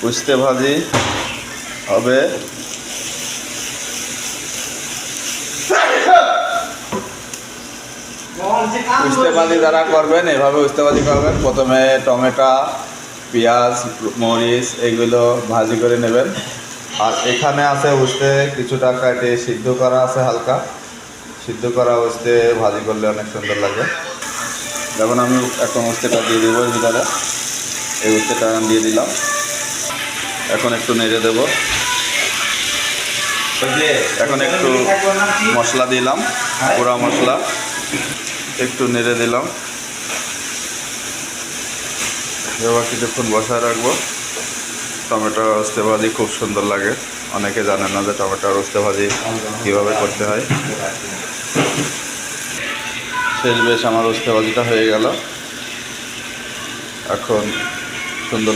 উস্তে ভাজি হবে। উস্তে ভাজি যারা করবেন এভাবে উস্তে ভাজি করবেন। প্রথমে টমেটো, পেঁয়াজ, মরিচ এগুলো ভাজি করে নেবেন। আর এখানে আছে উস্তে কিছুটা কেটে সিদ্ধ করা আছে, হালকা সিদ্ধ করা উস্তে ভাজি করলে অনেক সুন্দর লাগে। যেমন আমি এখন উস্তেটা দিয়ে দেবো এর ভিতরে। এই উস্তেটা দিয়ে দিলাম। এখন একটু নেড়ে দেব। এখন একটু মশলা দিলাম, গুঁড়া মশলা একটু নেড়ে দিলাম। এবার কিছুক্ষণ বসায় রাখবো। টমেটো উস্তে ভাজি খুব সুন্দর লাগে। অনেকে জানেন না যে টমেটোর উস্তে ভাজি কীভাবে করতে হয়। শেষ বেশ আমার উস্তে ভাজিটা হয়ে গেল। এখন সুন্দর